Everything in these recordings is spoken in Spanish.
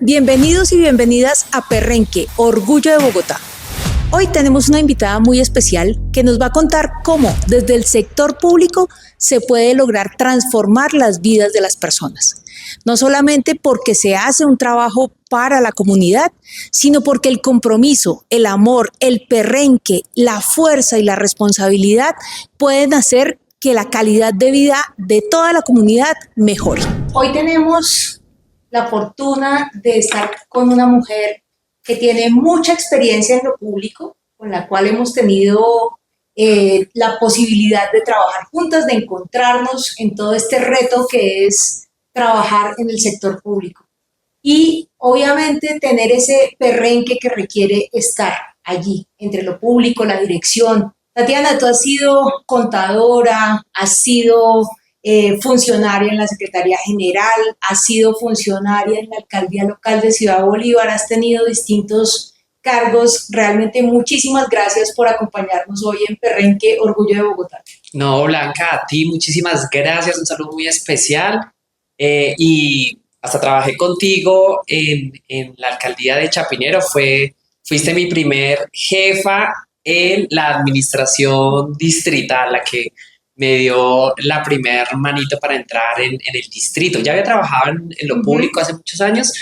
Bienvenidos y bienvenidas a Perrenque, Orgullo de Bogotá. Hoy tenemos una invitada muy especial que nos va a contar cómo desde el sector público se puede lograr transformar las vidas de las personas. No solamente porque se hace un trabajo para la comunidad, sino porque el compromiso, el amor, el perrenque, la fuerza y la responsabilidad pueden hacer que la calidad de vida de toda la comunidad mejore. Hoy tenemos la fortuna de estar con una mujer que tiene mucha experiencia en lo público, con la cual hemos tenido la posibilidad de trabajar juntas, de encontrarnos en todo este reto que es trabajar en el sector público. Y obviamente tener ese perrenque que requiere estar allí, entre lo público, la dirección. Tatiana, tú has sido contadora, has sido funcionaria en la Secretaría General, has sido funcionaria en la Alcaldía Local de Ciudad Bolívar, has tenido distintos cargos. Realmente muchísimas gracias por acompañarnos hoy en Perrenque, Orgullo de Bogotá. No, Blanca, a ti muchísimas gracias, un saludo muy especial y hasta trabajé contigo en la Alcaldía de Chapinero, fuiste mi primer jefa en la administración distrital, la que me dio la primer manito para entrar en el distrito. Ya había trabajado en lo público hace muchos años,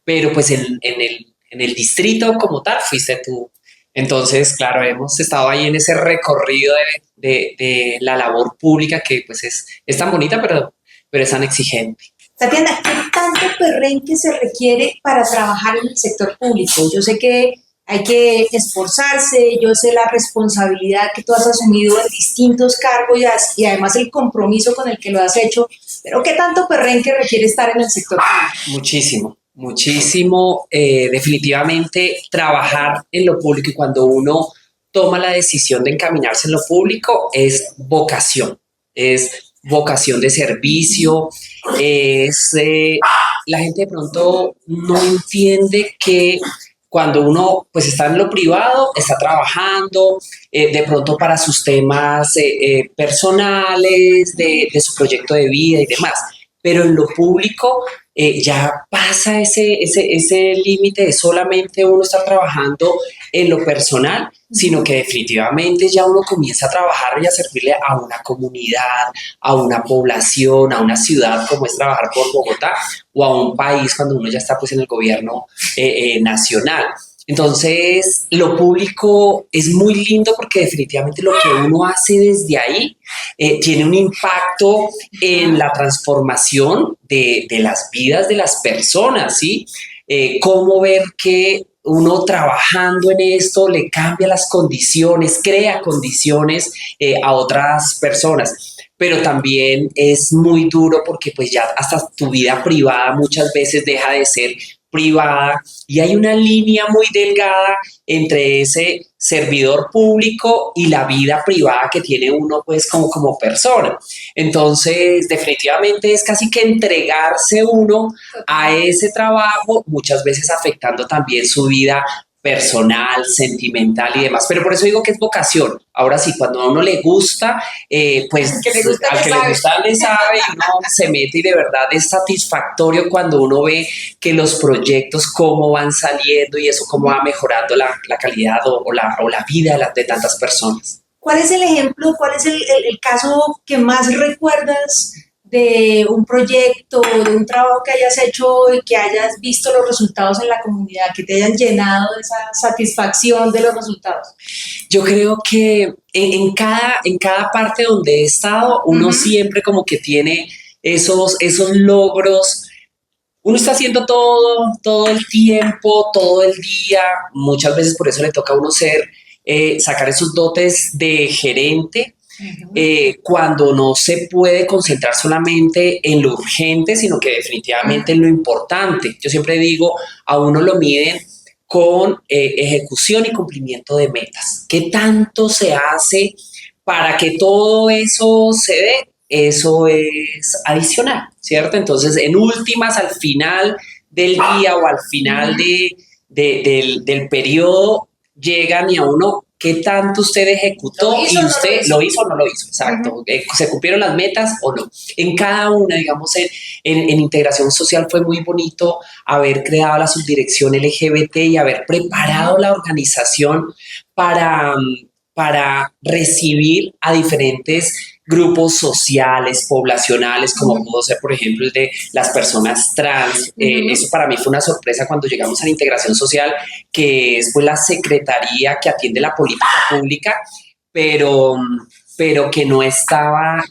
pero pues en el distrito como tal fuiste tú. Entonces, claro, hemos estado ahí en ese recorrido de la labor pública que pues es tan bonita, pero es tan exigente. Tatiana, ¿qué tanto perrenque se requiere para trabajar en el sector público? Yo sé que hay que esforzarse, yo sé la responsabilidad que tú has asumido en distintos cargos y además el compromiso con el que lo has hecho, pero ¿qué tanto perrenque requiere estar en el sector público? Muchísimo. Definitivamente trabajar en lo público y cuando uno toma la decisión de encaminarse en lo público es vocación de servicio, la gente de pronto no entiende que cuando uno pues está en lo privado, está trabajando de pronto para sus temas personales, de su proyecto de vida y demás, pero en lo público ya pasa ese límite de solamente uno estar trabajando en lo personal, sino que definitivamente ya uno comienza a trabajar y a servirle a una comunidad, a una población, a una ciudad, como es trabajar por Bogotá, o a un país cuando uno ya está pues en el gobierno nacional. Entonces, lo público es muy lindo porque definitivamente lo que uno hace desde ahí tiene un impacto en la transformación de las vidas de las personas, ¿sí? Cómo ver que uno trabajando en esto le cambia las condiciones, crea condiciones a otras personas. Pero también es muy duro porque pues ya hasta tu vida privada muchas veces deja de ser privada y hay una línea muy delgada entre ese servidor público y la vida privada que tiene uno pues como persona. Entonces definitivamente es casi que entregarse uno a ese trabajo, muchas veces afectando también su vida personal, sentimental y demás, pero por eso digo que es vocación. Ahora sí, cuando a uno le gusta, pues al que le gusta le sabe y uno se mete y de verdad es satisfactorio cuando uno ve que los proyectos cómo van saliendo y eso cómo va mejorando la calidad o la vida de tantas personas. ¿Cuál es el ejemplo, cuál es el caso que más recuerdas de un proyecto, de un trabajo que hayas hecho y que hayas visto los resultados en la comunidad, que te hayan llenado de esa satisfacción de los resultados? Yo creo que en cada parte donde he estado, uno siempre como que tiene esos logros. Uno está haciendo todo el tiempo, todo el día. Muchas veces por eso le toca a uno sacar esos dotes de gerente, cuando no se puede concentrar solamente en lo urgente, sino que definitivamente en lo importante. Yo siempre digo, a uno lo miden con ejecución y cumplimiento de metas. ¿Qué tanto se hace para que todo eso se dé? Eso es adicional, ¿cierto? Entonces, en últimas, al final del día o al final del periodo, llegan y a uno qué tanto usted ejecutó y usted lo hizo o no lo hizo, exacto. ¿Se cumplieron las metas o no? En cada una, digamos, en integración social fue muy bonito haber creado la subdirección LGBT y haber preparado la organización para recibir a diferentes grupos sociales, poblacionales, como pudo ser, por ejemplo, el de las personas trans. Eso para mí fue una sorpresa cuando llegamos a la integración social, que es pues la secretaría que atiende la política pública, pero que no estaba,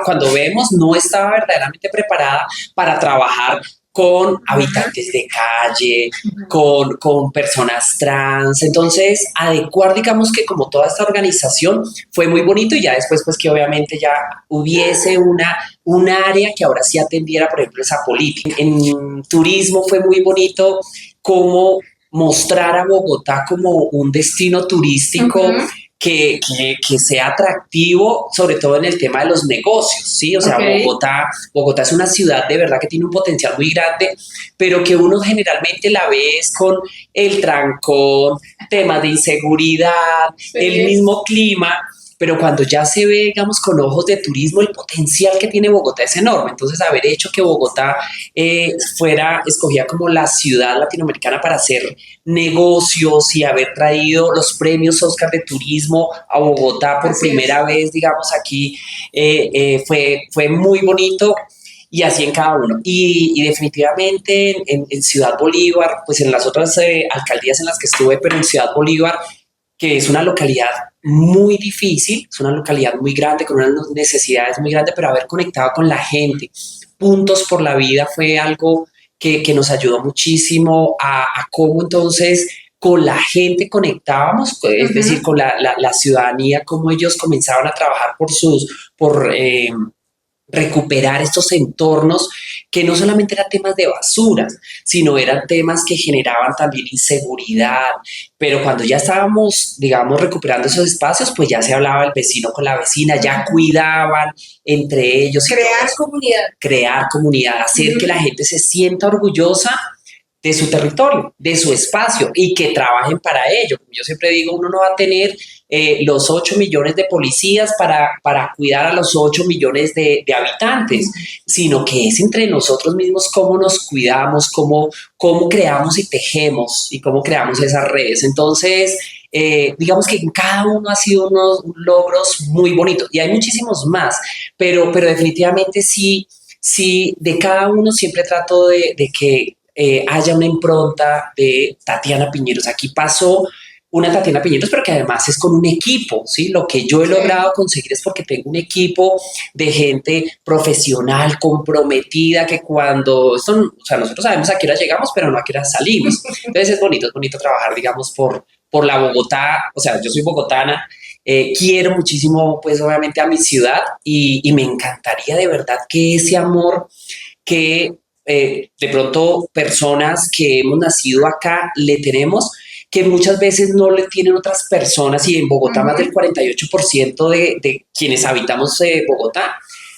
cuando vemos, no estaba verdaderamente preparada para trabajar con habitantes de calle, con personas trans. Entonces, adecuar, digamos que como toda esta organización fue muy bonito, y ya después, pues que obviamente ya hubiese un área que ahora sí atendiera, por ejemplo, esa política. En turismo fue muy bonito como mostrar a Bogotá como un destino turístico que sea atractivo, sobre todo en el tema de los negocios, ¿sí? O sea, Bogotá es una ciudad de verdad que tiene un potencial muy grande, pero que uno generalmente la ve es con el trancón, temas de inseguridad, el mismo clima, pero cuando ya se ve, digamos, con ojos de turismo, el potencial que tiene Bogotá es enorme. Entonces, haber hecho que Bogotá fuera escogida como la ciudad latinoamericana para hacer negocios y haber traído los premios Oscar de turismo a Bogotá por primera vez, digamos, aquí, fue muy bonito. Y así en cada uno. Y definitivamente en Ciudad Bolívar, pues en las otras alcaldías en las que estuve, pero en Ciudad Bolívar, que es una localidad muy difícil, es una localidad muy grande, con unas necesidades muy grandes, pero haber conectado con la gente, Puntos por la Vida fue algo que nos ayudó muchísimo a cómo entonces con la gente conectábamos, es decir, con la ciudadanía, cómo ellos comenzaban a trabajar por recuperar estos entornos que no solamente eran temas de basura, sino eran temas que generaban también inseguridad, pero cuando ya estábamos, digamos, recuperando esos espacios, pues ya se hablaba el vecino con la vecina, ya cuidaban entre ellos. Crear comunidad, hacer que la gente se sienta orgullosa de su territorio, de su espacio, y que trabajen para ello. Como yo siempre digo, uno no va a tener los 8 millones de policías para cuidar a los 8 millones de habitantes, sino que es entre nosotros mismos cómo nos cuidamos, cómo creamos y tejemos y cómo creamos esas redes. Entonces, digamos que cada uno ha sido unos logros muy bonitos, y hay muchísimos más, pero definitivamente sí, de cada uno siempre trato de que haya una impronta de Tatiana Piñeros. Aquí pasó una Tatiana Piñeros, pero que además es con un equipo, ¿sí? Lo que yo he logrado conseguir es porque tengo un equipo de gente profesional, comprometida, que o sea, nosotros sabemos a qué hora llegamos, pero no a qué hora salimos. Entonces es bonito trabajar, digamos, por la Bogotá. O sea, yo soy bogotana, quiero muchísimo, pues, obviamente a mi ciudad, y me encantaría de verdad que ese amor que de pronto personas que hemos nacido acá le tenemos, que muchas veces no le tienen otras personas, y en Bogotá más del 48% de quienes habitamos Bogotá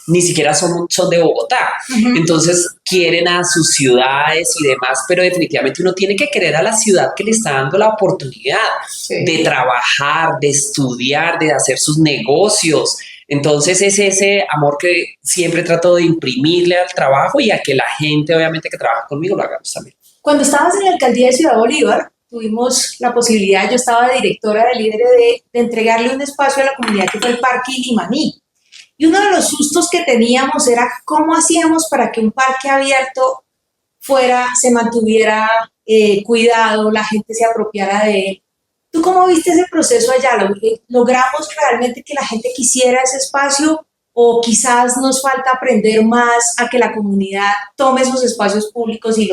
ni siquiera son de Bogotá. Entonces quieren a sus ciudades y demás, pero definitivamente uno tiene que querer a la ciudad que le está dando la oportunidad de trabajar, de estudiar, de hacer sus negocios. Entonces es ese amor que siempre trato de imprimirle al trabajo, y a que la gente, obviamente, que trabaja conmigo lo hagamos también. Cuando estabas en la alcaldía de Ciudad Bolívar, tuvimos la posibilidad, yo estaba de directora de líder de entregarle un espacio a la comunidad que fue el Parque Ilimaní. Y uno de los sustos que teníamos era cómo hacíamos para que un parque abierto se mantuviera cuidado, la gente se apropiara de él. ¿Tú cómo viste ese proceso allá? ¿Logramos realmente que la gente quisiera ese espacio, o quizás nos falta aprender más a que la comunidad tome esos espacios públicos y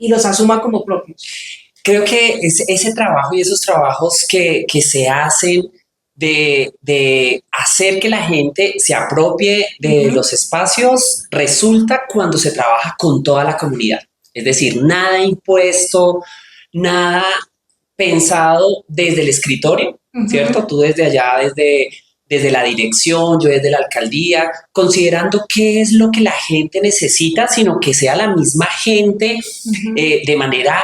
los asuma como propios? Creo que ese trabajo y esos trabajos que se hacen de hacer que la gente se apropie de los espacios resulta cuando se trabaja con toda la comunidad. Es decir, nada impuesto, nada pensado desde el escritorio, ¿cierto? Tú desde allá, desde la dirección, yo desde la alcaldía, considerando qué es lo que la gente necesita, sino que sea la misma gente de manera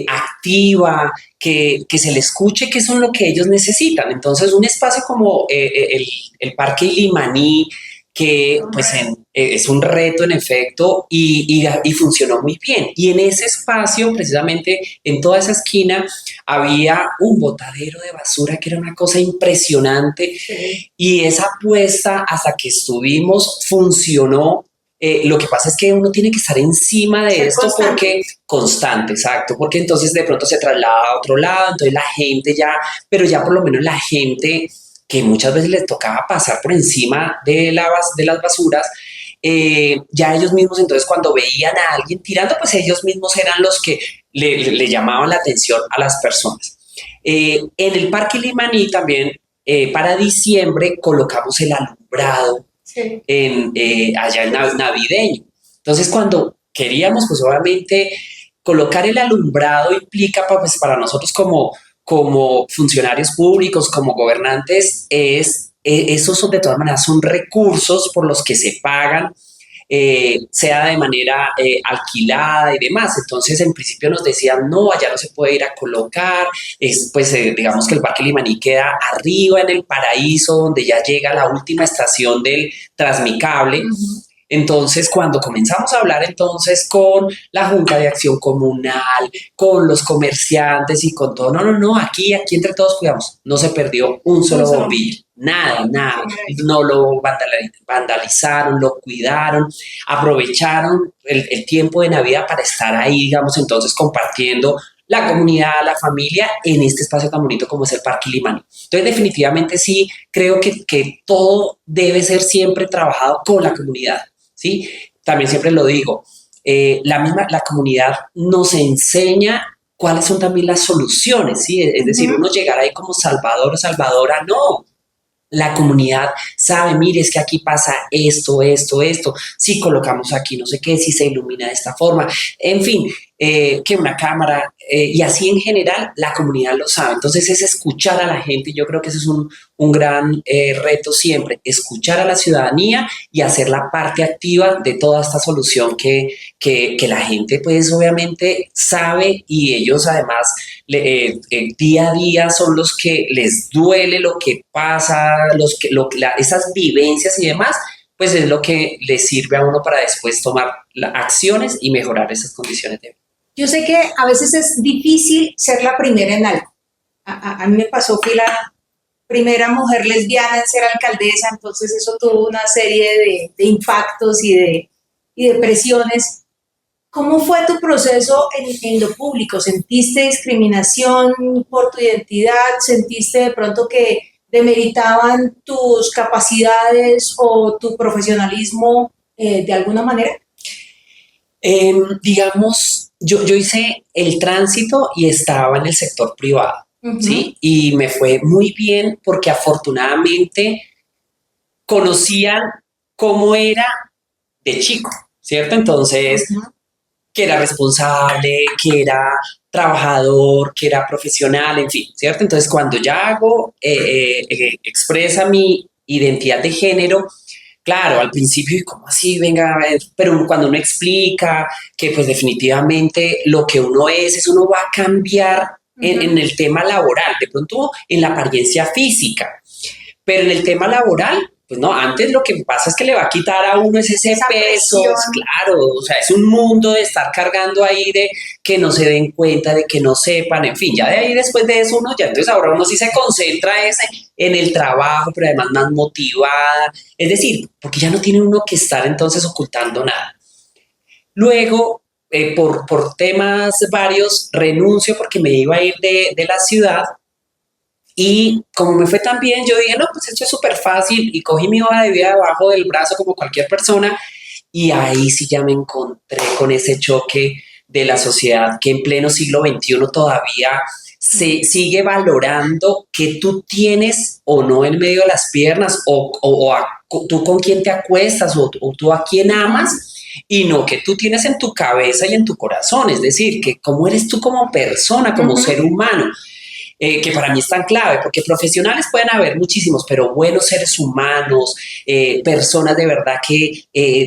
activa, que se le escuche qué son lo que ellos necesitan. Entonces, un espacio como el Parque Ilimaní, que pues es un reto en efecto y funcionó muy bien. Y en ese espacio, precisamente en toda esa esquina, había un botadero de basura que era una cosa impresionante. Sí. Y esa apuesta hasta que estuvimos funcionó. Lo que pasa es que uno tiene que estar encima de esto constante. Porque constante, exacto, porque entonces de pronto se traslada a otro lado, entonces la gente ya, pero ya por lo menos la gente que muchas veces les tocaba pasar por encima de las basuras, ya ellos mismos entonces cuando veían a alguien tirando, pues ellos mismos eran los que le llamaban la atención a las personas. En el Parque Limaní también para diciembre colocamos el alumbrado. Sí. Allá en navideño. Entonces, cuando queríamos, pues obviamente, colocar el alumbrado implica, pues, para nosotros como funcionarios públicos, como gobernantes, esos son, de todas maneras, son recursos por los que se pagan, sea de manera alquilada y demás. Entonces, en principio nos decían, no, allá no se puede ir a colocar, digamos que el Parque Limaní queda arriba en el paraíso, donde ya llega la última estación del Transmicable. Uh-huh. Entonces, cuando comenzamos a hablar entonces con la Junta de Acción Comunal, con los comerciantes y con todo, no, aquí entre todos cuidamos, no se perdió un solo bombillo, nada, no lo vandalizaron, lo cuidaron, aprovecharon el tiempo de Navidad para estar ahí, digamos, entonces compartiendo la comunidad, la familia, en este espacio tan bonito como es el Parque Limaní. Entonces, definitivamente sí, creo que todo debe ser siempre trabajado con la comunidad. ¿Sí? También siempre lo digo, la comunidad nos enseña cuáles son también las soluciones, ¿sí? Es decir, uno llegar ahí como salvador o salvadora, no. La comunidad sabe, mire, es que aquí pasa esto, si colocamos aquí no sé qué, si se ilumina de esta forma, en fin, que una cámara, y así en general la comunidad lo sabe. Entonces es escuchar a la gente, y yo creo que ese es un gran reto siempre, escuchar a la ciudadanía y hacer la parte activa de toda esta solución que la gente pues obviamente sabe, y ellos además día a día son los que les duele lo que pasa, esas vivencias y demás, pues es lo que les sirve a uno para después tomar acciones y mejorar esas condiciones de vida. Yo sé que a veces es difícil ser la primera en algo. A mí me pasó, fui la primera mujer lesbiana en ser alcaldesa, entonces eso tuvo una serie de impactos y de presiones. ¿Cómo fue tu proceso en lo público? ¿Sentiste discriminación por tu identidad? ¿Sentiste de pronto que demeritaban tus capacidades o tu profesionalismo de alguna manera? Digamos, yo hice el tránsito y estaba en el sector privado, uh-huh. ¿Sí? Y me fue muy bien porque afortunadamente conocían cómo era de chico, ¿cierto? Entonces, uh-huh. Que era responsable, que era trabajador, que era profesional, en fin, ¿cierto? Entonces, cuando ya expresa mi identidad de género, claro, al principio, ¿cómo así? Venga, pero cuando uno explica que pues definitivamente lo que uno es, uno va a cambiar en el tema laboral, de pronto en la apariencia física, pero en el tema laboral, pues no, antes lo que pasa es que le va a quitar a uno ese peso, claro, o sea, es un mundo de estar cargando ahí, de que no se den cuenta, de que no sepan, en fin, ya de ahí después de eso uno, ya entonces ahora uno sí se concentra en el trabajo, pero además más motivada, es decir, porque ya no tiene uno que estar entonces ocultando nada. Luego, por temas varios, renuncio porque me iba a ir de la ciudad. Y como me fue tan bien, yo dije, no, pues esto es súper fácil, y cogí mi hoja de vida debajo del brazo como cualquier persona, y ahí sí ya me encontré con ese choque de la sociedad que en pleno siglo XXI todavía se sigue valorando que tú tienes o no en medio de las piernas, o tú con quién te acuestas, o tú a quién amas, y no que tú tienes en tu cabeza y en tu corazón, es decir, que cómo eres tú como persona, como ser humano. Que para mí es tan clave, porque profesionales pueden haber muchísimos, pero buenos seres humanos, personas de verdad que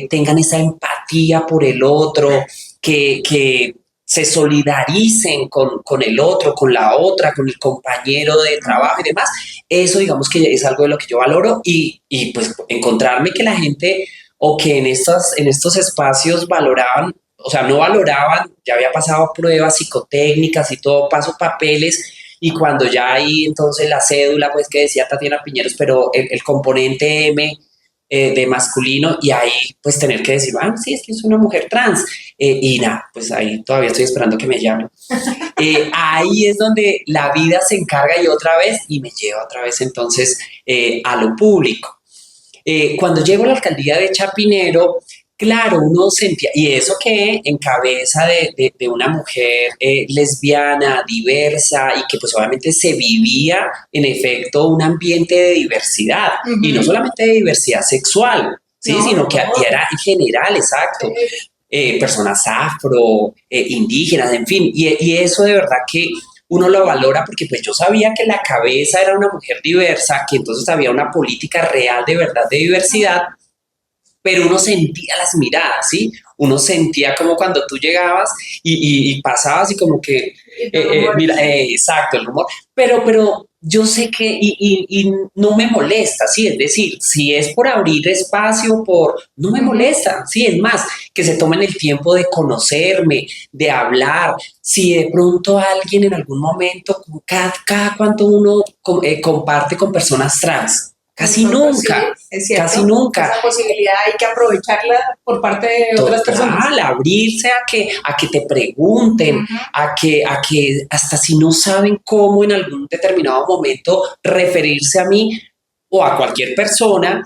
tengan esa empatía por el otro, que se solidaricen con el otro, con la otra, con el compañero de trabajo y demás. Eso digamos que es algo de lo que yo valoro y pues encontrarme que la gente o que en estos espacios valoraban, o sea, no valoraban, ya había pasado pruebas psicotécnicas y todo, paso papeles, y cuando ya ahí entonces la cédula, pues que decía Tatiana Piñeros, pero el componente M de masculino, y ahí pues tener que decir, ah, sí, es que es una mujer trans, y nada, pues ahí todavía estoy esperando que me llamen. Ahí es donde la vida se encarga y otra vez, y me lleva otra vez entonces a lo público. Cuando llego a la alcaldía de Chapinero, claro, uno sentía, y eso que en cabeza de una mujer lesbiana, diversa, y que pues obviamente se vivía en efecto un ambiente de diversidad, y no solamente de diversidad sexual, ¿sí? No, sino que era en general, exacto. Personas afro, indígenas, en fin, y eso de verdad que uno lo valora porque pues yo sabía que la cabeza era una mujer diversa, que entonces había una política real de verdad de diversidad, pero uno sentía las miradas, ¿sí? Uno sentía como cuando tú llegabas y pasabas y como que, mira, exacto, el rumor, pero yo sé que, y no me molesta, ¿sí? Es decir, si es por abrir espacio, no me molesta, ¿sí? Es más, que se tomen el tiempo de conocerme, de hablar, si de pronto alguien en algún momento, cada cuanto uno comparte con personas trans, casi nunca, sí, es cierto, casi nunca. Esa posibilidad hay que aprovecharla por parte de otras personas. Abrirse a que te pregunten, a que hasta si no saben cómo en algún determinado momento referirse a mí o a cualquier persona,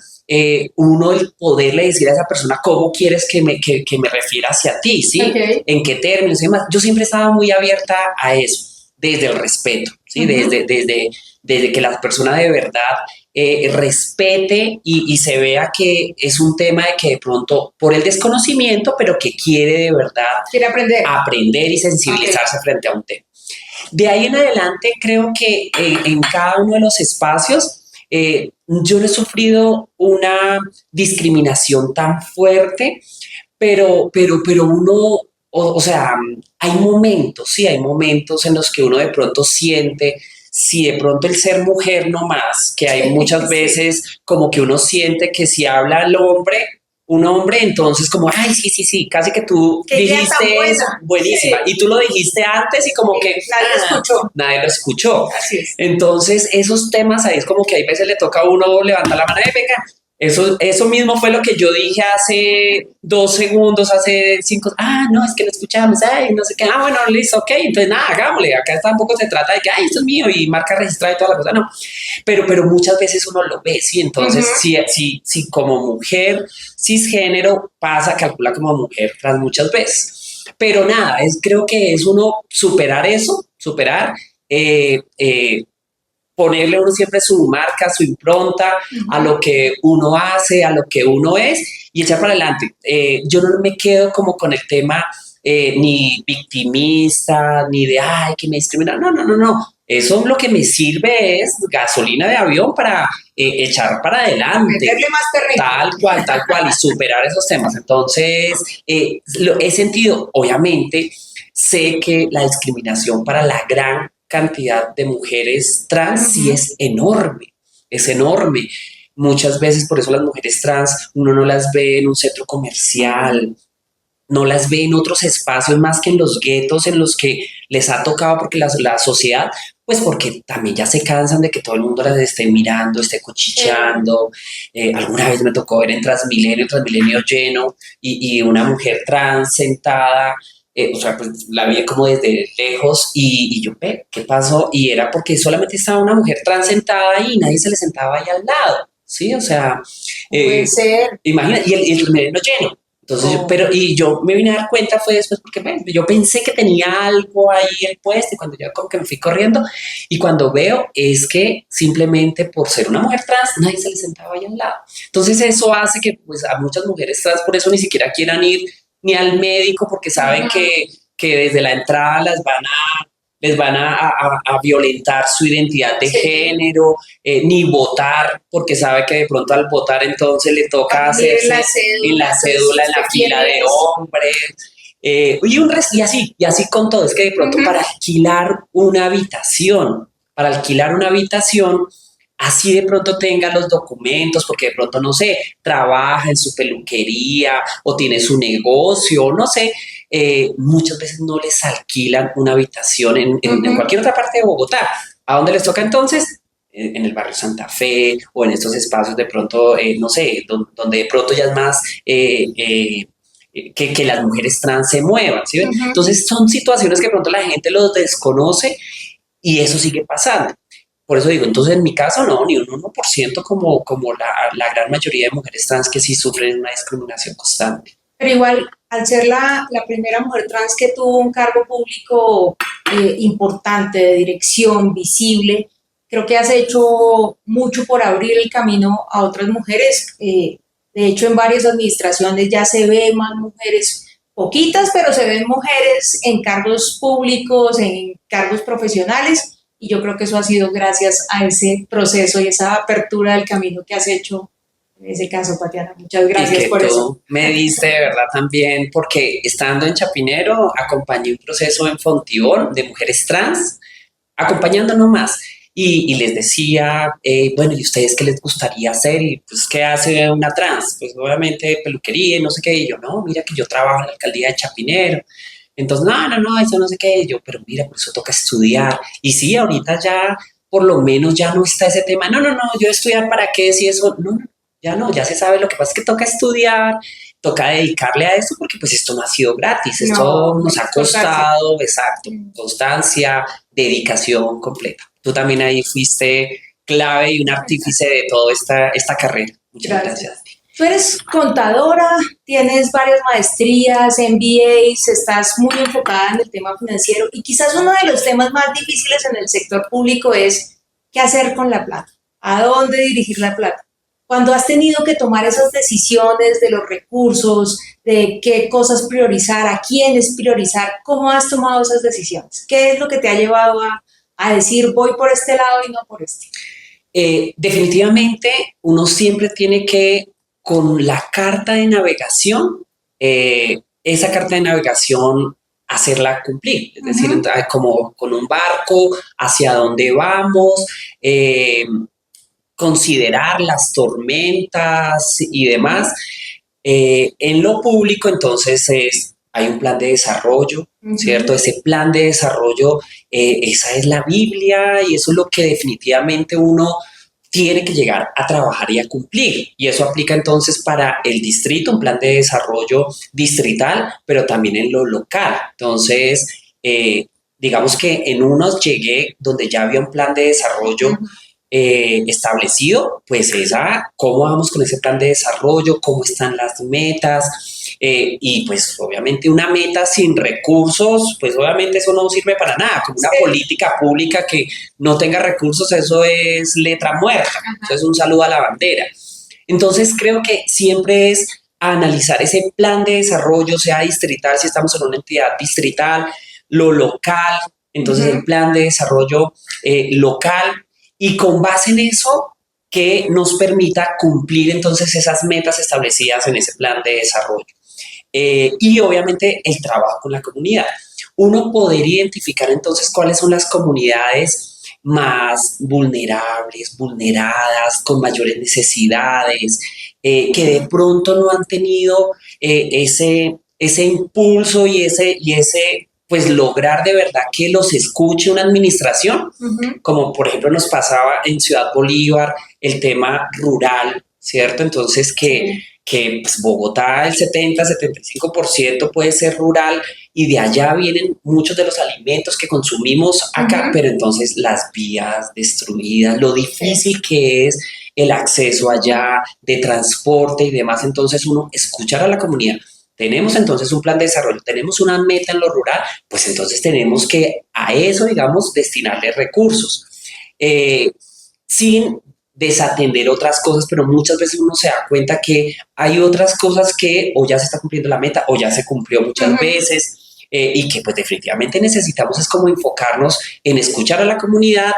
uno el poderle decir a esa persona cómo quieres que me refiera hacia ti, ¿sí? Okay. En qué términos y demás. Yo siempre estaba muy abierta a eso, desde el respeto, ¿sí? Desde que la persona de verdad respete y se vea que es un tema de que de pronto por el desconocimiento, pero que quiere de verdad aprender y sensibilizarse frente a un tema. De ahí en adelante creo que en cada uno de los espacios yo no he sufrido una discriminación tan fuerte, pero uno, o sea, hay momentos, sí, hay momentos en los que uno de pronto siente, si de pronto el ser mujer no más, que hay muchas veces como que uno siente que si habla un hombre, entonces como, ay, sí, casi que tú que dijiste eso, buenísima, sí. Y tú lo dijiste antes y como que nadie lo escuchó. Así es. Entonces esos temas ahí es como que a veces le toca a uno levantar la mano y venga, eso mismo fue lo que yo dije hace 2 segundos, hace 5. No, es que no escuchamos, no sé qué. Bueno, listo, ok. Entonces, nada, hagámosle. Acá tampoco se trata de que, esto es mío y marca registrada y toda la cosa, no. Pero muchas veces uno lo ve, ¿sí? Entonces, si como mujer cisgénero pasa, calcula como mujer trans muchas veces. Pero nada, creo que es uno superar eso, ponerle uno siempre su marca, su impronta a lo que uno hace, a lo que uno es y echar para adelante. Yo no me quedo como con el tema ni victimista, ni de, que me discriminan. No. Eso lo que me sirve es gasolina de avión para echar para adelante. Meterle más terreno. Tal cual, y superar esos temas. Entonces, he sentido, obviamente, sé que la discriminación para la gran cantidad de mujeres trans sí es enorme. Muchas veces por eso las mujeres trans uno no las ve en un centro comercial, no las ve en otros espacios más que en los guetos en los que les ha tocado porque la sociedad, pues porque también ya se cansan de que todo el mundo las esté mirando, esté cuchicheando. Alguna vez me tocó ver en Transmilenio lleno y una mujer trans sentada. O sea, pues la vi como desde lejos y yo, ¿qué pasó? Y era porque solamente estaba una mujer trans sentada ahí y nadie se le sentaba ahí al lado, ¿sí? O sea, puede ser. Imagina, y el Transmilenio lleno. Entonces, y yo me vine a dar cuenta fue después porque yo pensé que tenía algo ahí el puesto y cuando yo como que me fui corriendo y cuando veo es que simplemente por ser una mujer trans nadie se le sentaba ahí al lado. Entonces eso hace que pues a muchas mujeres trans por eso ni siquiera quieran ir ni al médico porque saben que desde la entrada les van a violentar su identidad de género, ni votar, porque sabe que de pronto al votar entonces le toca hacerse en la cédula, en la fila de hombres. y así con todo. Es que de pronto para alquilar una habitación, así de pronto tenga los documentos, porque de pronto, no sé, trabaja en su peluquería o tiene su negocio, no sé, muchas veces no les alquilan una habitación en cualquier otra parte de Bogotá. ¿A dónde les toca entonces? En el barrio Santa Fe o en estos espacios de pronto, no sé, donde de pronto ya es más que las mujeres trans se muevan, ¿sí? Entonces son situaciones que de pronto la gente los desconoce y eso sigue pasando. Por eso digo, entonces en mi caso no, ni un 1% como la gran mayoría de mujeres trans que sí sufren una discriminación constante. Pero igual, al ser la primera mujer trans que tuvo un cargo público importante, de dirección, visible, creo que has hecho mucho por abrir el camino a otras mujeres. De hecho, en varias administraciones ya se ve más mujeres, poquitas, pero se ven mujeres en cargos públicos, en cargos profesionales, y yo creo que eso ha sido gracias a ese proceso y esa apertura del camino que has hecho en ese caso, Tatiana. Muchas gracias por eso. Me diste de verdad también, porque estando en Chapinero, acompañé un proceso en Fontibón de mujeres trans, acompañando nomás. Y les decía, bueno, ¿y ustedes qué les gustaría hacer? Y pues, ¿qué hace una trans? Pues obviamente peluquería y no sé qué. Y yo, no, mira que yo trabajo en la alcaldía de Chapinero. Entonces, no, eso no sé qué. Y yo, pero mira, por eso toca estudiar. Y sí, ahorita ya, por lo menos ya no está ese tema. No, yo estudiar para qué, si eso, no, ya se sabe. Lo que pasa es que toca estudiar, toca dedicarle a esto, porque pues esto no ha sido gratis. Esto nos ha costado, exacto, constancia, dedicación completa. Tú también ahí fuiste clave y un artífice de toda esta carrera. Muchas gracias. Tú eres contadora, tienes varias maestrías, MBAs, estás muy enfocada en el tema financiero y quizás uno de los temas más difíciles en el sector público es qué hacer con la plata, a dónde dirigir la plata. Cuando has tenido que tomar esas decisiones de los recursos, de qué cosas priorizar, a quiénes priorizar, ¿cómo has tomado esas decisiones? ¿Qué es lo que te ha llevado a decir voy por este lado y no por este? Definitivamente uno siempre tiene que, con la carta de navegación, esa carta de navegación hacerla cumplir, es decir, como con un barco, hacia dónde vamos, considerar las tormentas y demás. En lo público, entonces, hay un plan de desarrollo, ¿cierto? Ese plan de desarrollo, esa es la Biblia y eso es lo que definitivamente uno tiene que llegar a trabajar y a cumplir. Y eso aplica entonces para el distrito, un plan de desarrollo distrital, pero también en lo local. Entonces, digamos que en unos llegué donde ya había un plan de desarrollo establecido, pues cómo vamos con ese plan de desarrollo, cómo están las metas, y pues obviamente una meta sin recursos, pues obviamente eso no sirve para nada, como una política pública que no tenga recursos, eso es letra muerta, eso es un saludo a la bandera. Entonces creo que siempre es analizar ese plan de desarrollo, sea distrital, si estamos en una entidad distrital, lo local, entonces el plan de desarrollo local, y con base en eso que nos permita cumplir entonces esas metas establecidas en ese plan de desarrollo. Y obviamente el trabajo con la comunidad. Uno poder identificar entonces cuáles son las comunidades más vulnerables, vulneradas, con mayores necesidades, que de pronto no han tenido ese impulso y ese pues lograr de verdad que los escuche una administración, como por ejemplo nos pasaba en Ciudad Bolívar, el tema rural, ¿cierto? Entonces que pues, Bogotá el 70-75% puede ser rural y de allá vienen muchos de los alimentos que consumimos acá, pero entonces las vías destruidas, lo difícil que es el acceso allá de transporte y demás, entonces uno escuchar a la comunidad. Tenemos entonces un plan de desarrollo, tenemos una meta en lo rural, pues entonces tenemos que a eso, digamos, destinarle recursos, sin desatender otras cosas, pero muchas veces uno se da cuenta que hay otras cosas que o ya se está cumpliendo la meta o ya se cumplió muchas veces, y que pues definitivamente necesitamos es como enfocarnos en escuchar a la comunidad,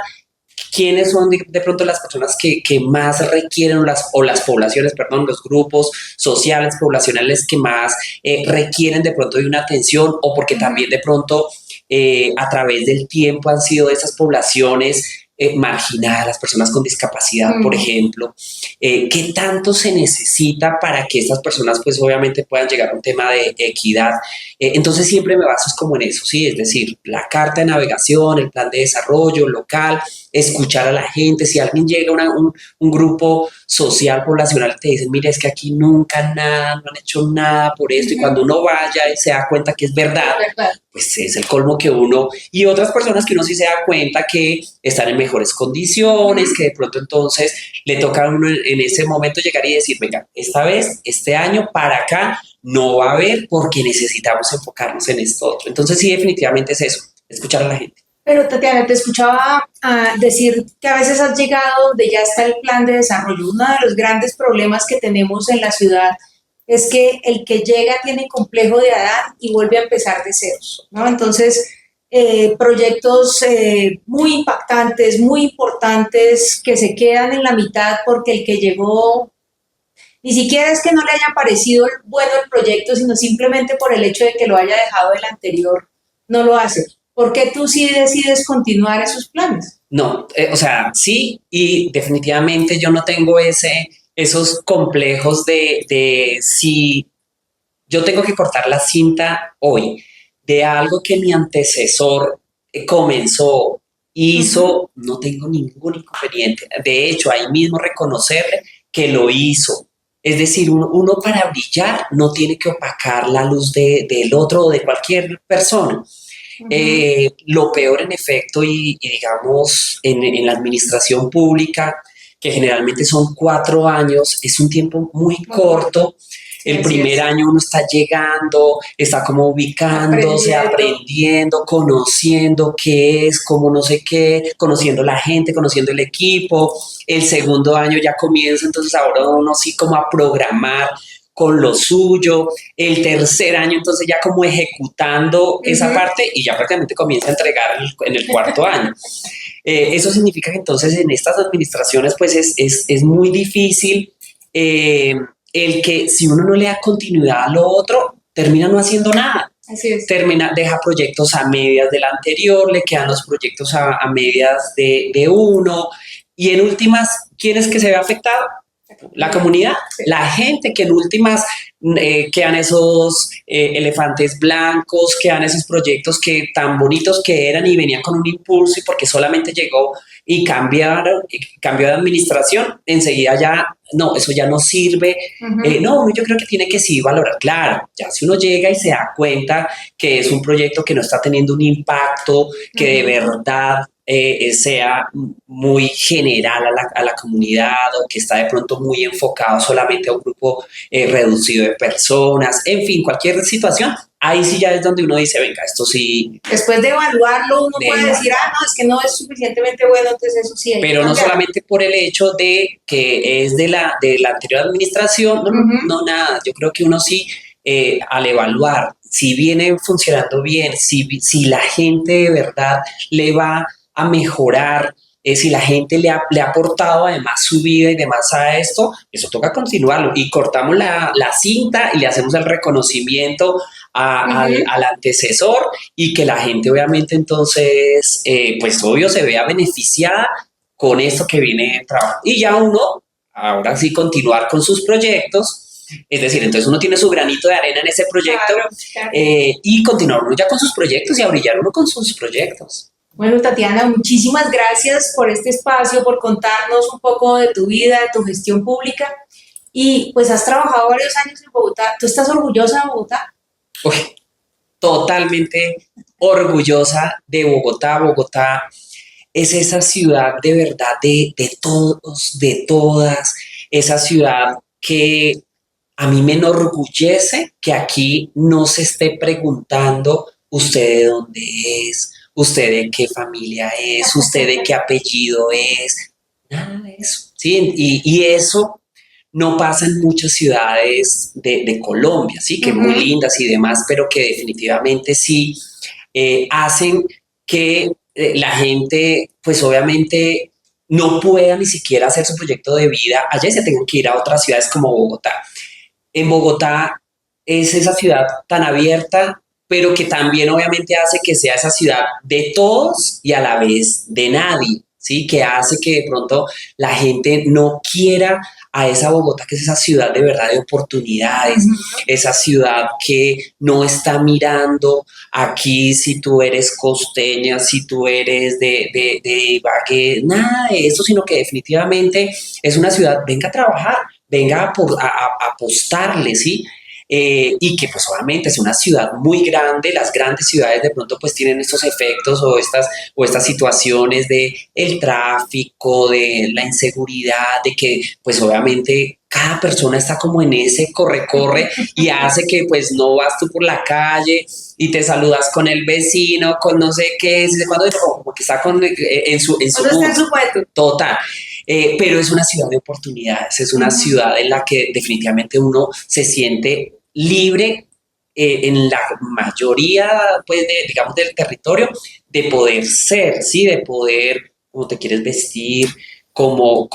quiénes son de pronto las personas que más requieren o las poblaciones, perdón, los grupos sociales, poblacionales que más requieren de pronto de una atención o porque también de pronto a través del tiempo han sido esas poblaciones marginadas, las personas con discapacidad, por ejemplo. ¿Qué tanto se necesita para que estas personas pues obviamente puedan llegar a un tema de equidad? Entonces siempre me baso como en eso, ¿sí? Es decir, la carta de navegación, el plan de desarrollo local, escuchar a la gente. Si alguien llega a un grupo social, poblacional, te dicen, mire, es que aquí nunca nada, no han hecho nada por esto, y cuando uno vaya y se da cuenta que es verdad, pues es el colmo que uno, y otras personas que uno sí se da cuenta que están en mejores condiciones, que de pronto entonces le toca a uno en ese momento llegar y decir, venga, esta vez, este año, para acá, no va a haber porque necesitamos enfocarnos en esto otro. Entonces sí, definitivamente es eso, escuchar a la gente. Pero Tatiana, te escuchaba decir que a veces has llegado donde ya está el plan de desarrollo. Uno de los grandes problemas que tenemos en la ciudad es que el que llega tiene complejo de Adán y vuelve a empezar de ceros, ¿no? Entonces, proyectos muy impactantes, muy importantes, que se quedan en la mitad porque el que llegó, ni siquiera es que no le haya parecido bueno el proyecto, sino simplemente por el hecho de que lo haya dejado el anterior, no lo hace. ¿Por qué tú sí decides continuar esos planes? No, o sea, sí, y definitivamente yo no tengo esos complejos de si yo tengo que cortar la cinta hoy de algo que mi antecesor comenzó, hizo, no tengo ningún inconveniente. De hecho, ahí mismo reconocerle que lo hizo. Es decir, uno para brillar no tiene que opacar la luz del otro o de cualquier persona. Lo peor en efecto y digamos en la administración pública, que generalmente son 4 años, es un tiempo muy corto. El primer año uno está llegando, está como ubicándose, aprendiendo, conociendo qué es, cómo no sé qué, conociendo la gente, conociendo el equipo. El segundo año ya comienza, entonces ahora uno sí como a programar con lo suyo. El tercer año entonces ya como ejecutando esa parte y ya prácticamente comienza a entregar en el cuarto año. Eso significa que entonces en estas administraciones pues es muy difícil el que si uno no le da continuidad a lo otro, termina no haciendo nada. Así es. Deja proyectos a medias del anterior, le quedan los proyectos a medias de uno, y en últimas, ¿quién es que se ve afectado? La comunidad, la gente que en últimas quedan esos elefantes blancos, quedan esos proyectos que tan bonitos que eran y venían con un impulso y porque solamente llegó y cambió de administración, enseguida ya, no, eso ya no sirve. No, yo creo que tiene que sí valorar, claro, ya si uno llega y se da cuenta que es un proyecto que no está teniendo un impacto, que de verdad sea muy general a la comunidad o que está de pronto muy enfocado solamente a un grupo reducido de personas, en fin, cualquier situación, ahí sí ya es donde uno dice, venga, esto sí. Después de evaluarlo, uno puede decir, no, es que no es suficientemente bueno, entonces eso sí. Pero no solamente por el hecho de que es de la anterior administración, no, nada, yo creo que uno sí, al evaluar, si viene funcionando bien, si la gente de verdad le va a mejorar, si la gente le ha aportado además su vida y demás a esto, eso toca continuarlo y cortamos la cinta y le hacemos el reconocimiento al antecesor y que la gente obviamente entonces, pues obvio se vea beneficiada con esto que viene trabajando. Y ya uno, ahora sí, continuar con sus proyectos. Es decir, entonces uno tiene su granito de arena en ese proyecto, claro. Y continuar uno ya con sus proyectos y a brillar uno con sus proyectos. Bueno, Tatiana, muchísimas gracias por este espacio, por contarnos un poco de tu vida, de tu gestión pública. Y pues has trabajado varios años en Bogotá. ¿Tú estás orgullosa de Bogotá? Uy, totalmente orgullosa de Bogotá. Bogotá es esa ciudad de verdad de todos, de todas. Esa ciudad que a mí me enorgullece que aquí no se esté preguntando usted de dónde es, usted de qué familia es, usted de qué apellido es, nada de eso, ¿sí? Y eso no pasa en muchas ciudades de Colombia, ¿sí? Que muy lindas y demás, pero que definitivamente sí hacen que la gente, pues obviamente, no pueda ni siquiera hacer su proyecto de vida allá y se tengan que ir a otras ciudades como Bogotá. En Bogotá es esa ciudad tan abierta, pero que también obviamente hace que sea esa ciudad de todos y a la vez de nadie, ¿sí? Que hace que de pronto la gente no quiera a esa Bogotá, que es esa ciudad de verdad de oportunidades, esa ciudad que no está mirando aquí si tú eres costeña, si tú eres de Ibagué, nada de eso, sino que definitivamente es una ciudad, venga a trabajar, venga a apostarle, ¿sí? Y que pues obviamente es una ciudad muy grande, las grandes ciudades de pronto pues tienen estos efectos o estas situaciones de el tráfico, de la inseguridad, de que pues obviamente cada persona está como en ese corre-corre y hace que pues no vas tú por la calle y te saludas con el vecino, con no sé qué, cuando como que está en su está en su cuento. total. Pero es una ciudad de oportunidades, es una ciudad en la que definitivamente uno se siente libre en la mayoría, pues, digamos, del territorio, de poder ser, ¿sí? De poder, como te quieres vestir, o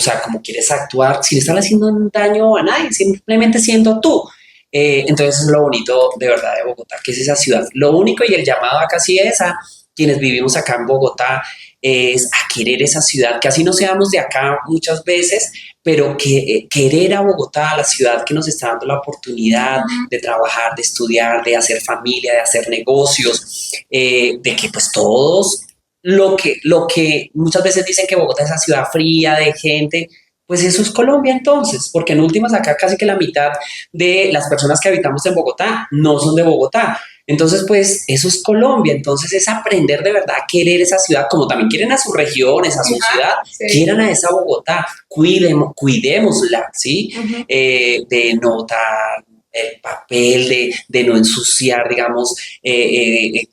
sea, como quieres actuar, sin estar haciendo daño a nadie, simplemente siendo tú. Entonces es lo bonito de verdad de Bogotá, que es esa ciudad. Lo único y el llamado acá sí es a quienes vivimos acá en Bogotá, es a querer esa ciudad, que así no seamos de acá muchas veces, pero que querer a Bogotá, la ciudad que nos está dando la oportunidad de trabajar, de estudiar, de hacer familia, de hacer negocios, de que pues todos lo que muchas veces dicen que Bogotá es esa ciudad fría de gente, pues eso es Colombia entonces, porque en últimas acá casi que la mitad de las personas que habitamos en Bogotá no son de Bogotá. Entonces, pues eso es Colombia, entonces es aprender de verdad a querer esa ciudad, como también quieren a sus regiones, a su ciudad, sí. Quieran a esa Bogotá, cuidémosla, ¿sí? De no botar el papel, de no ensuciar, digamos,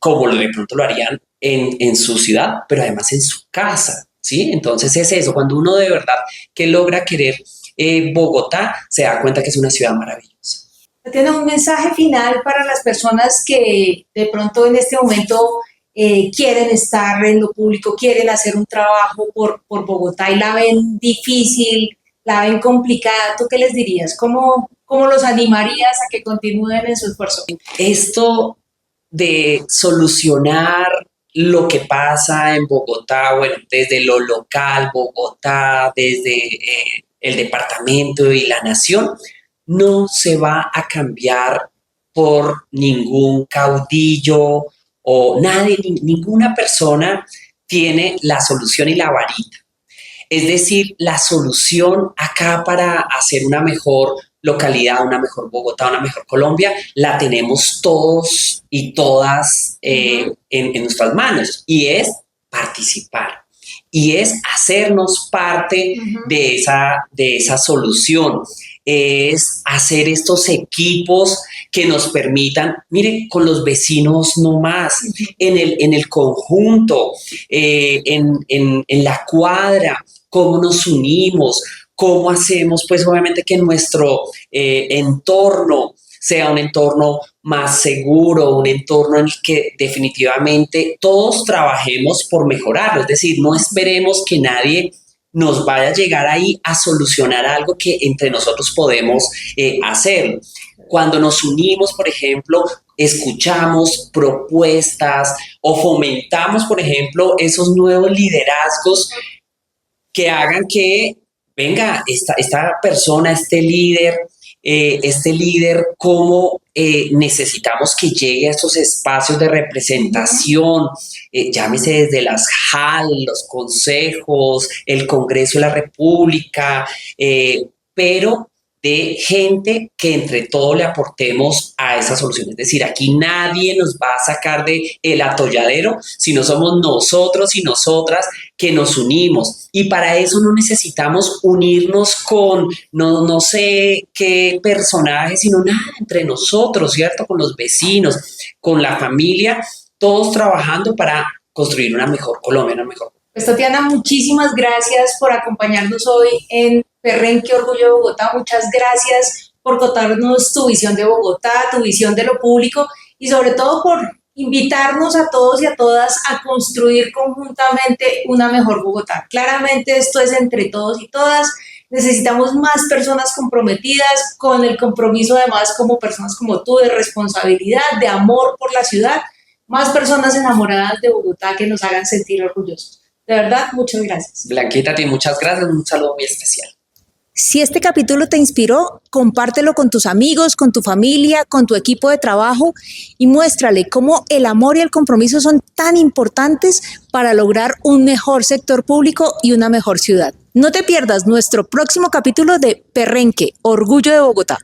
como de pronto lo harían en su ciudad, pero además en su casa, ¿sí? Entonces es eso, cuando uno de verdad que logra querer Bogotá, se da cuenta que es una ciudad maravillosa. ¿Tiene un mensaje final para las personas que de pronto en este momento quieren estar en lo público, quieren hacer un trabajo por Bogotá y la ven difícil, la ven complicada? ¿Tú qué les dirías? ¿Cómo los animarías a que continúen en su esfuerzo? Esto de solucionar lo que pasa en Bogotá, bueno, desde lo local, Bogotá, desde el departamento y la nación, no se va a cambiar por ningún caudillo o nadie, ninguna persona tiene la solución y la varita. Es decir, la solución acá para hacer una mejor localidad, una mejor Bogotá, una mejor Colombia, la tenemos todos y todas en nuestras manos, y es participar, y es hacernos parte de esa solución, es hacer estos equipos que nos permitan, miren, con los vecinos no más, en el conjunto, en la cuadra, cómo nos unimos, cómo hacemos, pues obviamente que nuestro entorno sea un entorno más seguro, un entorno en el que definitivamente todos trabajemos por mejorarlo, es decir, no esperemos que nadie nos vaya a llegar ahí a solucionar algo que entre nosotros podemos hacer. Cuando nos unimos, por ejemplo, escuchamos propuestas o fomentamos, por ejemplo, esos nuevos liderazgos que hagan que, venga, esta persona, este líder, cómo necesitamos que llegue a estos espacios de representación, llámese desde las JAL, los consejos, el Congreso de la República, pero de gente que entre todos le aportemos a esa solución. Es decir, aquí nadie nos va a sacar del atolladero, sino somos nosotros y nosotras que nos unimos. Y para eso no necesitamos unirnos con no sé qué personaje, sino nada, entre nosotros, ¿cierto? Con los vecinos, con la familia, todos trabajando para construir una mejor Colombia, una mejor. Pues Tatiana, muchísimas gracias por acompañarnos hoy en Perrenque Orgullo de Bogotá. Muchas gracias por contarnos tu visión de Bogotá, tu visión de lo público y sobre todo por invitarnos a todos y a todas a construir conjuntamente una mejor Bogotá. Claramente esto es entre todos y todas. Necesitamos más personas comprometidas con el compromiso además como personas como tú de responsabilidad, de amor por la ciudad, más personas enamoradas de Bogotá que nos hagan sentir orgullosos. De verdad, muchas gracias. Blanquita, a ti muchas gracias, un saludo muy especial. Si este capítulo te inspiró, compártelo con tus amigos, con tu familia, con tu equipo de trabajo y muéstrale cómo el amor y el compromiso son tan importantes para lograr un mejor sector público y una mejor ciudad. No te pierdas nuestro próximo capítulo de Perrenque, Orgullo de Bogotá.